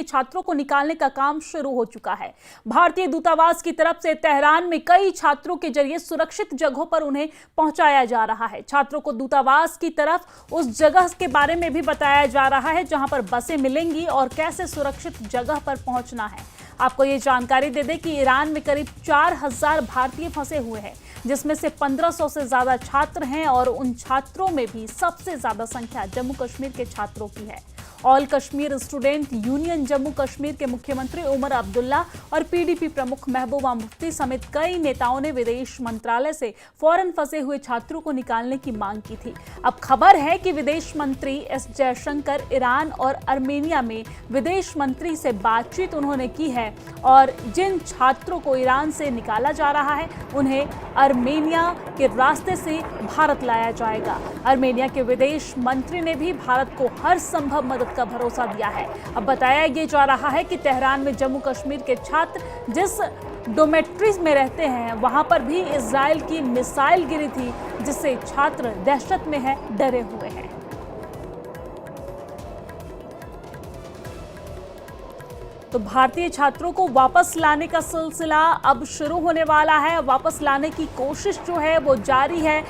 भारतीय छात्रों को निकालने का काम शुरू हो चुका है। भारतीय दूतावास की तरफ से तेहरान में कई छात्रों के जरिए सुरक्षित जगहों पर उन्हें पहुंचाया जा रहा है। छात्रों को दूतावास की तरफ उस जगह के बारे में भी बताया जा रहा है जहां पर बसें मिलेंगी और कैसे सुरक्षित जगह पर पहुंचना है। आपको ये जानकारी दे दें कि ईरान में करीब 4000 भारतीय फंसे हुए हैं, जिसमें से 1500 से ज्यादा छात्र हैं और उन छात्रों में भी सबसे ज्यादा संख्या जम्मू कश्मीर के छात्रों की है। All Kashmir student union Jammu Kashmir के मुख्यमंत्री उमर अब्दुल्ला और पीडीपी प्रमुख महबूबा मुफ्ती समेत कई नेताओं ने विदेश मंत्रालय से फौरन फंसे हुए छात्रों को निकालने की मांग की थी। अब खबर है कि विदेश मंत्री एस जयशंकर ईरान और आर्मेनिया में विदेश मंत्री से बातचीत उन्होंने की है और जिन छात्रों को ईरान से निकाला जा रहा है उन्हें आर्मेनिया के रास्ते से भारत लाया जाएगा। आर्मेनिया के विदेश मंत्री ने भी भारत को हर संभव मदद का भरोसा दिया है। अब बताया ये जा रहा है कि तेहरान में जम्मू कश्मीर के छात्र जिस डोमेट्रीज में रहते हैं वहां पर भी इजराइल की मिसाइल गिरी थी, जिससे छात्र दहशत में है, डरे हुए हैं। तो भारतीय छात्रों को वापस लाने का सिलसिला अब शुरू होने वाला है। वापस लाने की कोशिश जो है वो जारी है।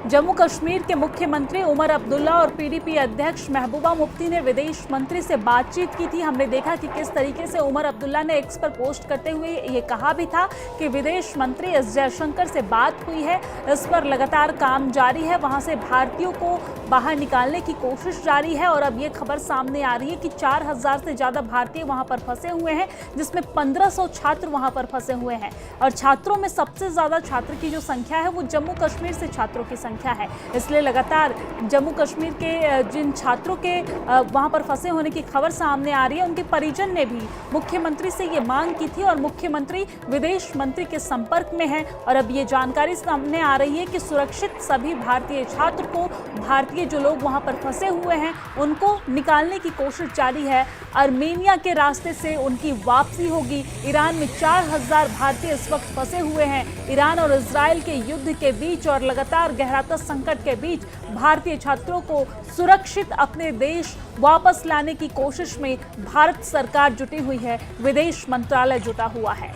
जम्मू कश्मीर के मुख्यमंत्री उमर अब्दुल्ला और पीडीपी अध्यक्ष महबूबा मुफ्ती ने विदेश मंत्री से बातचीत की थी। हमने देखा कि किस तरीके से उमर अब्दुल्ला ने एक्स पर पोस्ट करते हुए ये कहा भी था कि विदेश मंत्री एस जयशंकर से बात हुई है, इस पर लगातार काम जारी है, वहां से भारतीयों को बाहर निकालने की कोशिश जारी है। और अब ये खबर सामने आ रही है कि 4000 से ज्यादा भारतीय वहां पर फंसे हुए हैं, जिसमें 1500 छात्र वहां पर फंसे हुए हैं। और छात्रों में सबसे ज्यादा छात्र की जो संख्या है वो जम्मू कश्मीर से छात्रों की संख्या है। इसलिए लगातार जम्मू कश्मीर के जिन छात्रों के वहां पर फंसे होने की खबर सामने आ रही है, उनके परिजन ने भी मुख्यमंत्री से ये मांग की थी और मुख्यमंत्री विदेश मंत्री के संपर्क में है। और अब ये जानकारी सामने आ रही है कि सुरक्षित सभी भारतीय छात्र को, भारतीय जो लोग वहां पर फंसे हुए हैं उनको निकालने की कोशिश जारी है। आर्मेनिया के रास्ते से उनकी वापसी होगी। ईरान में 4000 भारतीय इस वक्त फंसे हुए हैं। ईरान और इजराइल के युद्ध के बीच और लगातार गहराता संकट के बीच भारतीय छात्रों को सुरक्षित अपने देश वापस लाने की कोशिश में भारत सरकार जुटी हुई है, विदेश मंत्रालय जुटा हुआ है।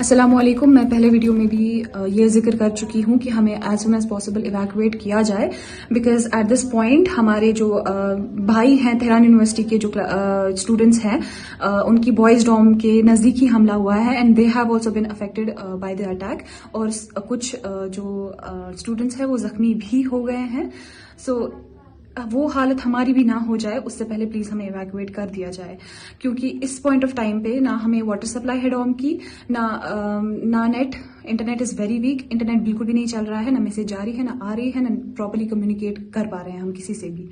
अस्सलामुअलैकुम। मैं पहले वीडियो में भी ये जिक्र कर चुकी हूँ कि हमें as soon as possible evacuate किया जाए, बिकॉज एट दिस पॉइंट हमारे जो भाई हैं तेहरान यूनिवर्सिटी के जो स्टूडेंट्स हैं उनकी बॉयज डॉम के नजदीक ही हमला हुआ है and they have also been affected by the attack. और कुछ जो स्टूडेंट्स हैं वो जख्मी भी हो गए हैं। सो वो हालत हमारी भी ना हो जाए उससे पहले प्लीज हमें इवैक्यूएट कर दिया जाए, क्योंकि इस पॉइंट ऑफ टाइम पे ना हमें वाटर सप्लाई है डॉम की, ना net, internet is very weak, internet बिल्कुल भी नहीं चल रहा है, ना मैसेज जा रही है, ना आ रही है, ना प्रॉपर्ली कम्युनिकेट कर पा रहे हैं हम किसी से भी।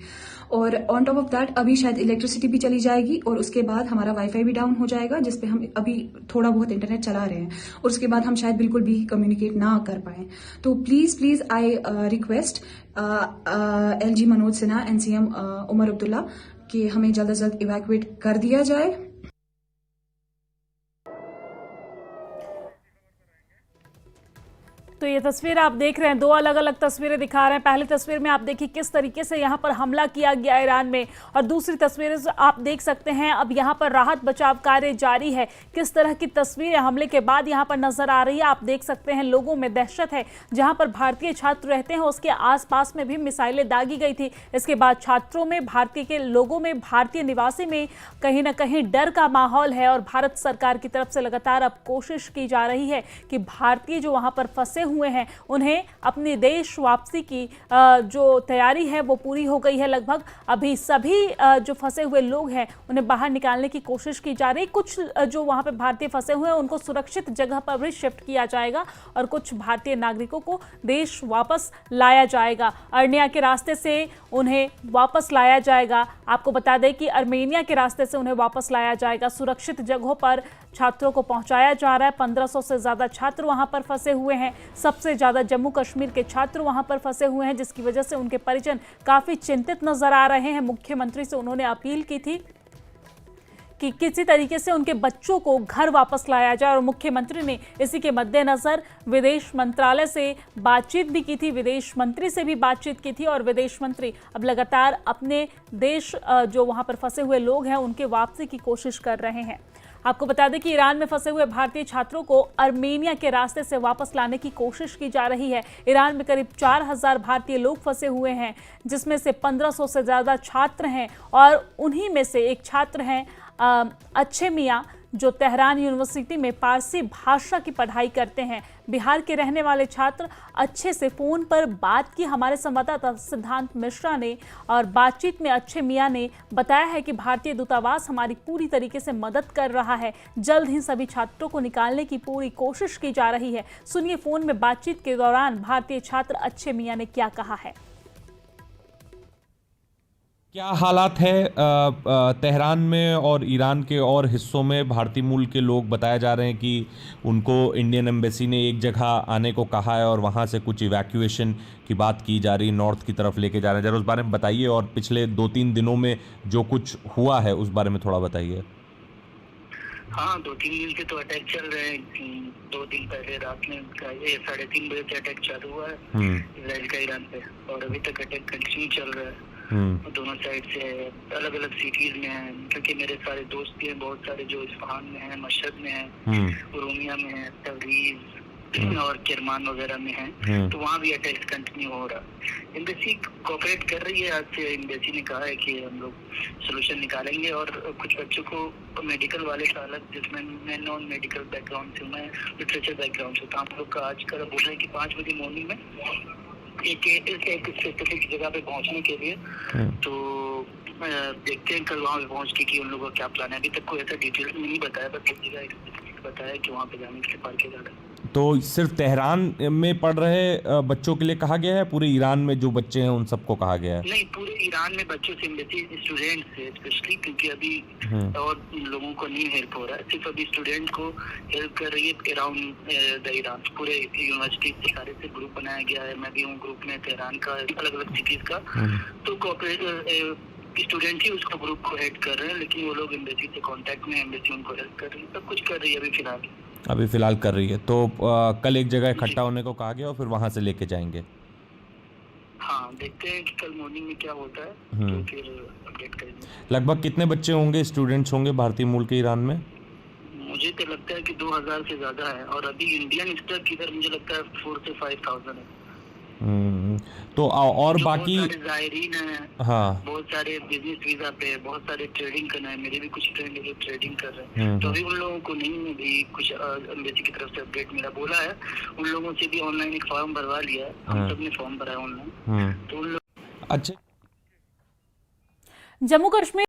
और ऑन टॉप ऑफ दैट अभी शायद इलेक्ट्रिसिटी भी चली जाएगी और उसके बाद हमारा वाईफाई भी डाउन हो जाएगा, जिसपे हम अभी थोड़ा बहुत इंटरनेट चला रहे हैं और उसके बाद हम शायद बिल्कुल भी कम्युनिकेट ना कर पाए। तो please I request LG Manoj Sinha, NCM Omar Abdullah कि हमें जल्द से जल्द इवैक्यूएट कर दिया जाए। तो ये तस्वीर आप देख रहे हैं, दो अलग अलग तस्वीरें दिखा रहे हैं। पहली तस्वीर में आप देखिए किस तरीके से यहाँ पर हमला किया गया ईरान में, और दूसरी तस्वीर आप देख सकते हैं अब यहाँ पर राहत बचाव कार्य जारी है। किस तरह की तस्वीरें हमले के बाद यहाँ पर नजर आ रही है आप देख सकते हैं। लोगों में दहशत है। जहाँ पर भारतीय छात्र रहते हैं उसके आसपास में भी मिसाइलें दागी गई थी। इसके बाद छात्रों में, भारतीय के लोगों में, भारतीय निवासी में कहीं ना कहीं डर का माहौल है। और भारत सरकार की तरफ से लगातार अब कोशिश की जा रही है कि भारतीय जो वहाँ पर फंसे हुए हैं उन्हें अपने देश वापसी की जो तैयारी है वो पूरी हो गई है लगभग। अभी सभी जो फंसे हुए लोग हैं उन्हें बाहर निकालने की कोशिश की जा रही। कुछ जो वहां पे भारतीय फंसे हुए हैं उनको सुरक्षित जगह पर भी शिफ्ट किया जाएगा और कुछ भारतीय नागरिकों को देश वापस लाया जाएगा। आर्मेनिया के रास्ते से उन्हें वापस लाया जाएगा। आपको बता दें कि आर्मेनिया के रास्ते से उन्हें वापस लाया जाएगा। सुरक्षित जगहों पर छात्रों को पहुंचाया जा रहा है। 1500 से ज़्यादा छात्र वहां पर फंसे हुए हैं। सबसे ज़्यादा जम्मू कश्मीर के छात्र वहां पर फंसे हुए हैं, जिसकी वजह से उनके परिजन काफ़ी चिंतित नजर आ रहे हैं। मुख्यमंत्री से उन्होंने अपील की थी कि किसी तरीके से उनके बच्चों को घर वापस लाया जाए और मुख्यमंत्री ने इसी के मद्देनजर विदेश मंत्रालय से बातचीत भी की थी, विदेश मंत्री से भी बातचीत की थी और विदेश मंत्री अब लगातार अपने देश जो वहां पर फंसे हुए लोग हैं उनके वापसी की कोशिश कर रहे हैं। आपको बता दें कि ईरान में फंसे हुए भारतीय छात्रों को अर्मेनिया के रास्ते से वापस लाने की कोशिश की जा रही है। ईरान में करीब 4000 भारतीय लोग फंसे हुए हैं, जिसमें से 1500 से ज़्यादा छात्र हैं और उन्हीं में से एक छात्र हैं अच्छे मियाँ, जो तेहरान यूनिवर्सिटी में पारसी भाषा की पढ़ाई करते हैं। बिहार के रहने वाले छात्र अच्छे से फ़ोन पर बात की हमारे संवाददाता सिद्धांत मिश्रा ने, और बातचीत में अच्छे मियाँ ने बताया है कि भारतीय दूतावास हमारी पूरी तरीके से मदद कर रहा है। जल्द ही सभी छात्रों को निकालने की पूरी कोशिश की जा रही है। सुनिए फ़ोन में बातचीत के दौरान भारतीय छात्र अच्छे मियाँ ने क्या कहा है। क्या हालात है तेहरान में और ईरान के और हिस्सों में? भारतीय मूल के लोग बताया जा रहे हैं कि उनको इंडियन एम्बेसी ने एक जगह आने को कहा है और वहां से कुछ इवैक्यूएशन की बात की जा रही है, नॉर्थ की तरफ लेके जा रहे हैं। जरा उस बारे में बताइए और पिछले 2-3 दिनों में जो कुछ हुआ है उस बारे में थोड़ा बताइए। हाँ, 2-3 दिन से तो अटैक चल रहे हैं। 2 दिन पहले रात में 3:30 बजे से अटैक चालू हुआ है इजराइल का ईरान पे, और अभी तक अटैक कंटिन्यू चल रहा है। दोनों साइड से अलग अलग सिटीज में है, क्योंकि मेरे सारे दोस्त भी हैं बहुत सारे जो इस्फहान में हैं, मशहद में हैं, उरूमिया में है, तबरीज और किरमान वगैरह में है। तो वहाँ भी अटैक कंटिन्यू हो रहा है। एम्बेसी कोऑपरेट कर रही है। आज से एम्बेसी ने कहा है कि हम लोग सोल्यूशन निकालेंगे, और कुछ बच्चों को मेडिकल वाले का अलग, जिसमें मैं नॉन मेडिकल बैकग्राउंड से, मैं लिटरेचर बैकग्राउंड से, तो हम लोग का आज कल बोल रहे हैं कि 5 बजे मॉर्निंग में एक स्पेसिफिक जगह पे पहुंचने के लिए। तो देखते हैं कल वहाँ पे पहुंच के कि उन लोगों का क्या प्लान है। अभी तक कोई ऐसा डिटेल में नहीं बताया, बस एक जगह बताया कि वहाँ पे जाने के लिए पार किया जा रहा है। तो सिर्फ तेहरान में पढ़ रहे बच्चों के लिए कहा गया है, पूरे ईरान में जो बच्चे हैं उन सबको कहा गया है? नहीं, पूरे ईरान में बच्चों से, स्टूडेंट से स्पेशली, क्योंकि अभी और लोगों को नहीं हेल्प हो रहा है। सिर्फ अभी स्टूडेंट को हेल्प कर रही है अराउंड द ईरान। पूरे यूनिवर्सिटी से सारे से ग्रुप बनाया गया है। मैं भी हूँ ग्रुप में तेहरान का, अलग अलग सिटीज का। तो स्टूडेंट ही उसका ग्रुप को हेड कर रहे हैं, लेकिन वो लोग एम्बेसी से कांटेक्ट में, एम्बेसी उनको हेल्प कर रही है, सब कुछ कर रही है अभी फिलहाल कर रही है। तो कल एक जगह इकट्ठा होने को कहा गया और फिर वहां से लेके जाएंगे। हाँ, देखते हैं कि कल मॉर्निंग में क्या होता है, तो फिर अपडेट करेंगे। लगभग कितने बच्चे होंगे, स्टूडेंट्स होंगे भारतीय मूल के ईरान में? मुझे तो लगता है कि 2000 से ज्यादा है, और अभी इंडियन स्टॉक इधर मुझे लगता है 4 से 5000 है। तो और बाकी बहुत सारे ज़ायरीन हैं, हाँ, बहुत सारे बिजनेस वीजा पे, बहुत सारे ट्रेडिंग करना है। मेरे भी कुछ फ्रेंड है ट्रेडिंग कर रहे हैं। तो अभी उन लोगों को नहीं, अभी कुछ एम्बेसी की तरफ से अपडेट मेरा बोला है। उन लोगों से भी ऑनलाइन एक फॉर्म भरवा लिया है, हम सब ने फॉर्म भरा है ऑनलाइन। तो उन लोग अच्छा, जम्मू कश्मीर